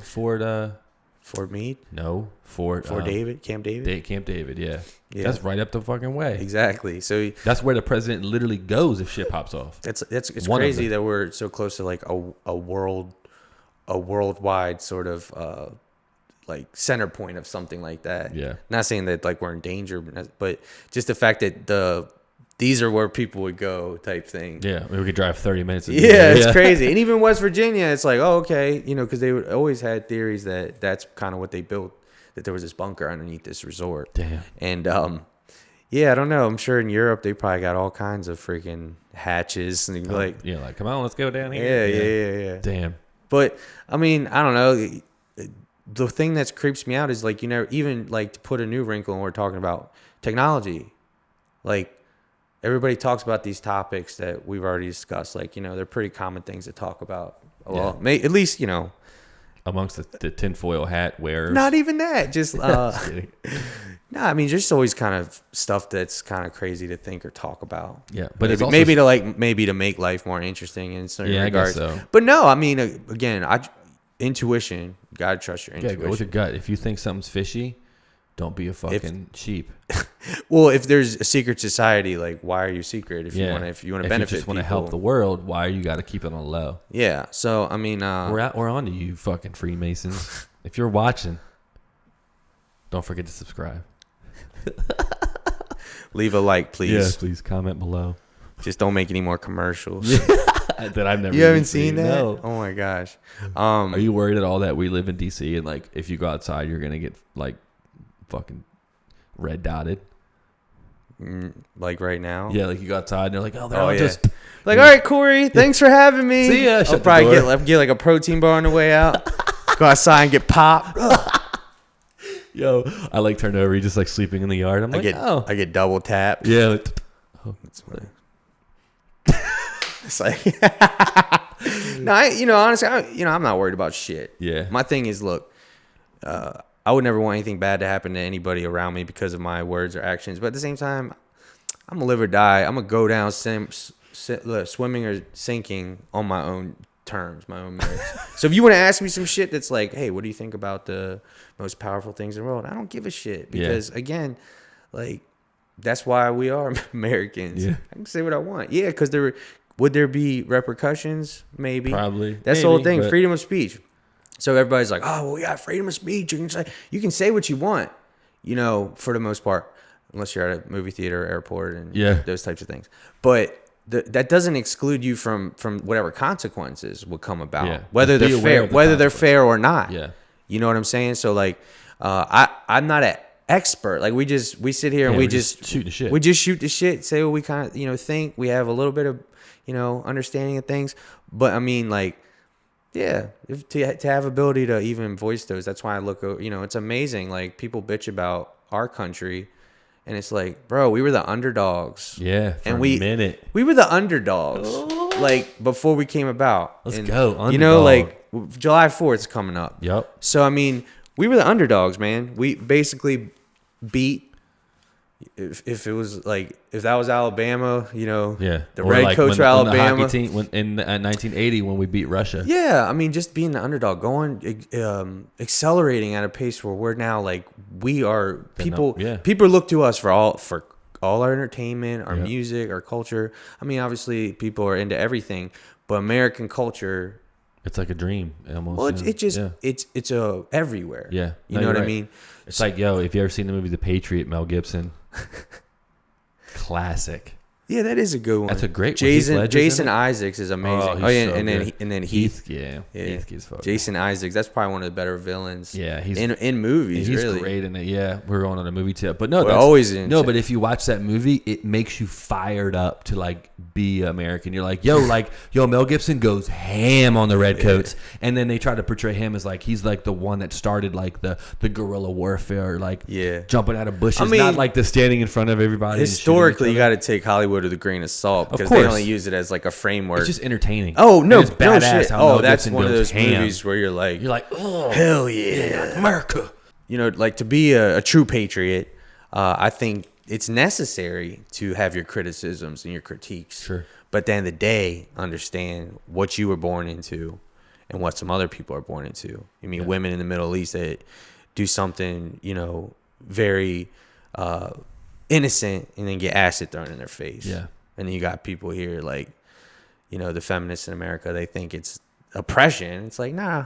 Fort Meade? No, Fort David, Camp David. Camp David, yeah. That's right up the fucking way. Exactly. So that's where the president literally goes if shit pops off. It's crazy that we're so close to like a worldwide sort of like center point of something like that. Yeah. Not saying that like we're in danger, but just the fact that these are where people would go type thing. Yeah, we could drive 30 minutes. It's crazy. And even West Virginia, it's like, oh, okay, you know, because they would always had theories that that's kind of what they built, that there was this bunker underneath this resort. Damn. And yeah, I don't know. I'm sure in Europe they probably got all kinds of freaking hatches and like, yeah, like come on, let's go down here. Yeah. Damn. But I mean, I don't know. The thing that creeps me out is like, you know, even like to put a new wrinkle when we're talking about technology, like. Everybody talks about these topics that we've already discussed. Like, you know, they're pretty common things to talk about. Well, at least, you know. Amongst the tinfoil hat wearers. Not even that. Just, no, I mean, just always kind of stuff that's kind of crazy to think or talk about. Yeah. But maybe to make life more interesting in certain regards. I guess so. But no, I mean, again, intuition, you got to trust your intuition. Go with your gut. If you think something's fishy, don't be a fucking sheep. Well, if there's a secret society, like, why are you secret? If you want to benefit, you just want to help the world, why you got to keep it on the low? Yeah. So I mean, we're on to you, fucking Freemasons. If you're watching, don't forget to subscribe. Leave a like, please. Yeah, please comment below. Just don't make any more commercials. That I've never. You haven't seen that? No. Oh my gosh. Are you worried at all that we live in DC and like if you go outside, you're gonna get like fucking red dotted? Like right now? Yeah, like you go outside and they're like, they're all just like, all right, Corey, thanks for having me. See ya. I'll probably get like a protein bar on the way out. Go outside and get popped. Yo, I like turn over. You're just like sleeping in the yard. I get double tapped. Yeah. Like, that's funny. It's like, no, honestly, I'm not worried about shit. Yeah. My thing is, look, I would never want anything bad to happen to anybody around me because of my words or actions. But at the same time, I'm gonna live or die. I'm gonna go down swimming or sinking on my own terms, my own merits. So if you want to ask me some shit that's like, hey, what do you think about the most powerful things in the world? I don't give a shit because again, like that's why we are Americans. Yeah. I can say what I want. Yeah, because would there be repercussions? Maybe. Probably. That's the whole thing. Freedom of speech. So everybody's like, oh, well, we got freedom of speech. You can say what you want, you know, for the most part, unless you're at a movie theater or airport and those types of things. But that doesn't exclude you from whatever consequences will come about, whether they're fair or not. Yeah. You know what I'm saying? So like, I'm not an expert. Like we sit here and we just shoot the shit. We just shoot the shit, say what we kind of, you know, think. We have a little bit of, you know, understanding of things. But I mean, like, yeah, to have ability to even voice those, that's why I look, you know, it's amazing. Like people bitch about our country. And it's like, bro, we were the underdogs. Yeah, for a minute. We were the underdogs, like, before we came about. Let's go, underdog. You know, like, July 4th is coming up. Yep. So, I mean, we were the underdogs, man. We basically beat, if it was, like, if that was Alabama, you know, the or red coach for Alabama. The hockey team in 1980 when we beat Russia. Yeah, I mean, just being the underdog, going, accelerating at a pace where we're now, like, we are, people look to us for all our entertainment, our music, our culture. I mean, obviously, people are into everything, but American culture, it's like a dream almost. Well, it's everywhere. Yeah. You know what I mean? It's like, yo, if you ever seen the movie The Patriot, Mel Gibson, classic. Yeah, that is a good one. That's a great one. Jason Isaacs is amazing. And then Heath. Yeah. Heath is fun. Jason Isaacs, that's probably one of the better villains. Yeah, he's in movies. He's really great in it. Yeah, we're going on a movie tip, but no, but if you watch that movie, it makes you fired up to like be American. You're like, yo, Mel Gibson goes ham on the redcoats, and then they try to portray him as like he's like the one that started like the guerrilla warfare, like jumping out of bushes, I mean, not like the standing in front of everybody. Historically, you got to take Hollywood with a grain of salt because they only use it as like a framework. It's just entertaining. Oh no, it's badass. No shit. How that's one of those movies where you're like, oh hell yeah, America. You know, like to be a true patriot, I think it's necessary to have your criticisms and your critiques. Sure. But at the end of the day, understand what you were born into and what some other people are born into. I mean, women in the Middle East that do something, you know, very innocent and then get acid thrown in their face. Yeah. And then you got people here like, you know, the feminists in America, they think it's oppression. It's like, nah,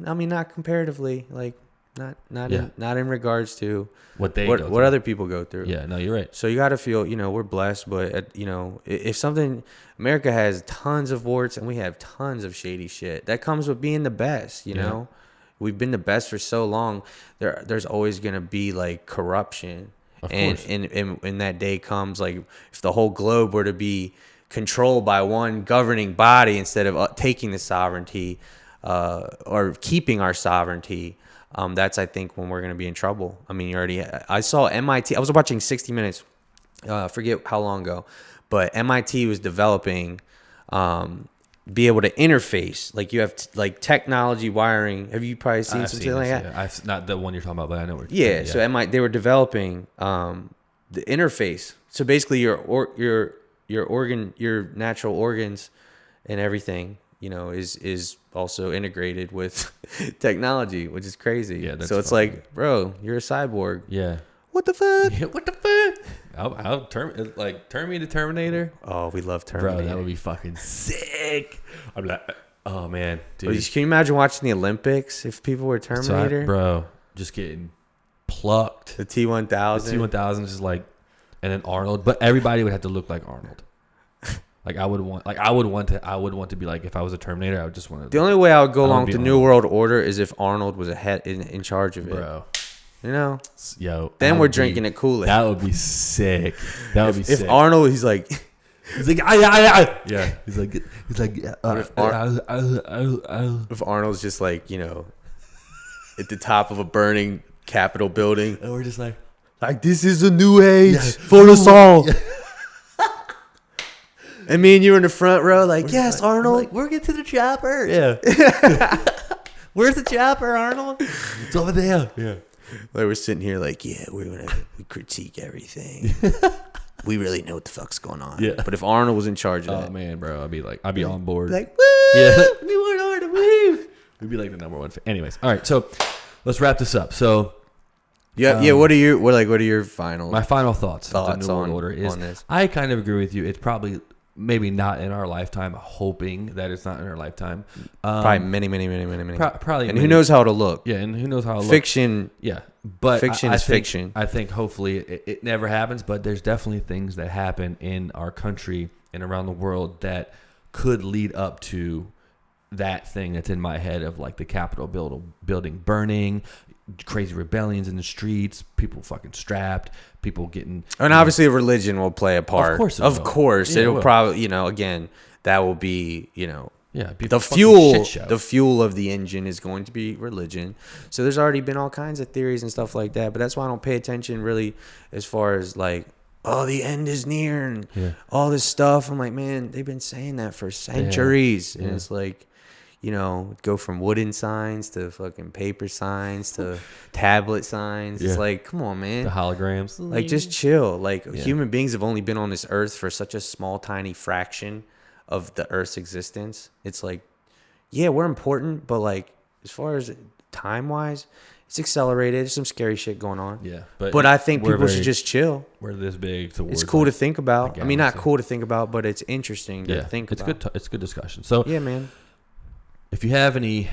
I mean, not comparatively, like not in regards to what other people go through. Yeah, no, you're right. So you got to feel, you know, we're blessed, but you know, if something, America has tons of warts and we have tons of shady shit that comes with being the best, you know, we've been the best for so long. There's always going to be like corruption. And that day comes, like if the whole globe were to be controlled by one governing body instead of taking the sovereignty or keeping our sovereignty, that's I think when we're going to be in trouble. I mean, I saw MIT. I was watching 60 Minutes. Forget how long ago, but MIT was developing be able to interface, like you have like technology wiring. Have you probably seen something like that? Yeah. I've not the one you're talking about, but I know where. Yeah, so they were developing the interface. So basically, your natural organs and everything, you know, is also integrated with technology, which is crazy. Yeah, so it's like, bro, you're a cyborg. Yeah. What the fuck? Yeah, what the fuck? I'll turn me to Terminator. Oh, we love Terminator. Bro, that would be fucking sick. I'm like, oh man, dude. Can you imagine watching the Olympics if people were Terminator? Bro, just getting plucked. The T-1000. The T-1000 is just like, and then Arnold, but everybody would have to look like Arnold. Like I would want to be like, if I was a Terminator, I would just want to. The only way I would go along with the New World Order is if Arnold was in charge of it. Bro. You know, then we're drinking it Kool-Aid. That would be sick. If Arnold, he's like, yeah. He's like, if Arnold's just like, you know, at the top of a burning Capitol building, and we're just like this is a new age for us all. Yeah. And me and you in the front row, like, yes, Arnold, we're getting to the chopper. Yeah. Where's the chopper, Arnold? It's over there. Yeah. Like we're sitting here like, yeah, we critique everything. we really know what the fuck's going on. Yeah. But if Arnold was in charge of that, man, bro, I'd be on board. like, woo! Yeah. We want Arnold, woo! We'd be like the number one fan. Anyways, all right, so let's wrap this up. So, What are your final? My final thoughts on the New World Order is, this. I kind of agree with you. It's probably maybe not in our lifetime. Hoping that it's not in our lifetime. Probably many. Probably, and who knows how it'll look? Yeah, and who knows how it'll fiction. Look. Yeah, but fiction I is think, fiction. I think hopefully it never happens. But there's definitely things that happen in our country and around the world that could lead up to that thing that's in my head of like the Capitol building burning, crazy rebellions in the streets, people fucking strapped, people getting. And obviously, religion will play a part. Of course, it'll probably, again, that will be, the fuel. The fuel of the engine is going to be religion. So there's already been all kinds of theories and stuff like that. But that's why I don't pay attention really, as far as like, oh, the end is near and all this stuff. I'm like, man, they've been saying that for centuries, and it's like. Go from wooden signs to fucking paper signs to tablet signs. It's like, come on, man. The holograms. Like, just chill. Like, human beings have only been on this earth for such a small, tiny fraction of the earth's existence. It's like, yeah, we're important, but like, as far as time-wise, it's accelerated. There's some scary shit going on. Yeah. But I think people should just chill. We're this big. It's cool to think about. I mean, not cool to think about, but it's interesting to think about. It's good discussion. So, yeah, man. If you have any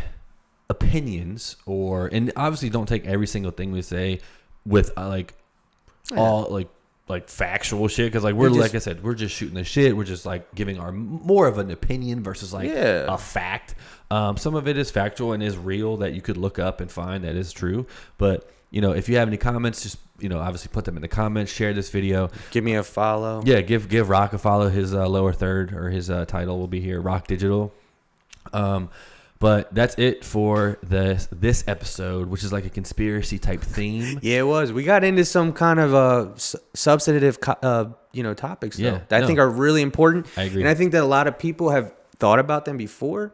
opinions and obviously don't take every single thing we say with all like factual shit, because like like I said, we're just shooting the shit. We're just like giving our more of an opinion versus like a fact. Some of it is factual and is real that you could look up and find that is true. But if you have any comments, just obviously put them in the comments. Share this video. Give me a follow. Yeah, give Rock a follow. His lower third or his title will be here. Rock Digital. But that's it for this episode, which is like a conspiracy type theme. Yeah, it was. We got into some kind of substantive, topics though, that I think are really important. I agree, and I think that a lot of people have thought about them before.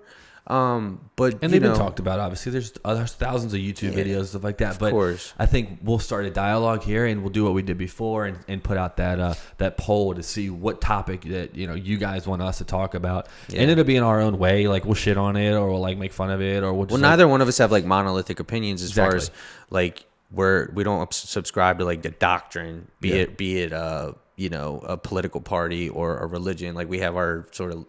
But they've been talked about. Obviously, there's thousands of YouTube videos, stuff like that. Of course, I think we'll start a dialogue here, and we'll do what we did before, and put out that poll to see what topic that you guys want us to talk about, and it'll be in our own way. Like we'll shit on it, or we'll like make fun of it, or we'll. Neither one of us have like monolithic opinions as far as like we don't subscribe to like the doctrine, be it a political party or a religion. Like we have our sort of,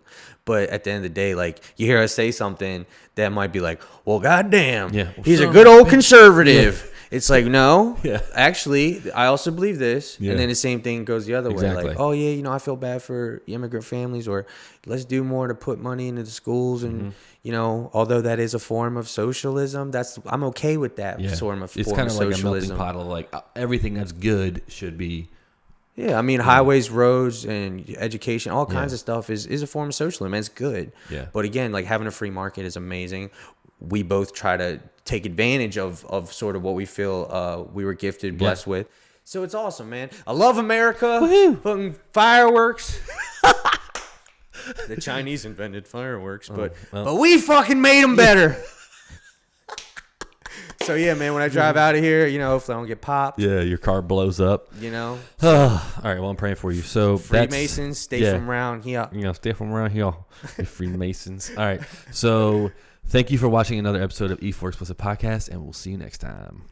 but at the end of the day, like you hear us say something that might be like, well, goddamn, he's a good old conservative. Yeah. It's like, no, actually, I also believe this. Yeah. And then the same thing goes the other way. Like, oh yeah, I feel bad for immigrant families, or let's do more to put money into the schools. And, although that is a form of socialism, I'm okay with that form of socialism. It's kind of like a melting pot of like everything that's good should be. Yeah, I mean, highways, roads, and education, all kinds of stuff is a form of socialism. It's good. Yeah. But again, like having a free market is amazing. We both try to take advantage of sort of what we feel we were gifted, blessed with. So it's awesome, man. I love America. Woohoo! Fucking fireworks. The Chinese invented fireworks, but we fucking made them better. So yeah, man, when I drive out of here, hopefully I don't get popped. Yeah, your car blows up. All right, well, I'm praying for you. So Freemasons, stay from around here. Stay from around here. Freemasons. All right. So thank you for watching another episode of E4 Explicit Podcast, and we'll see you next time.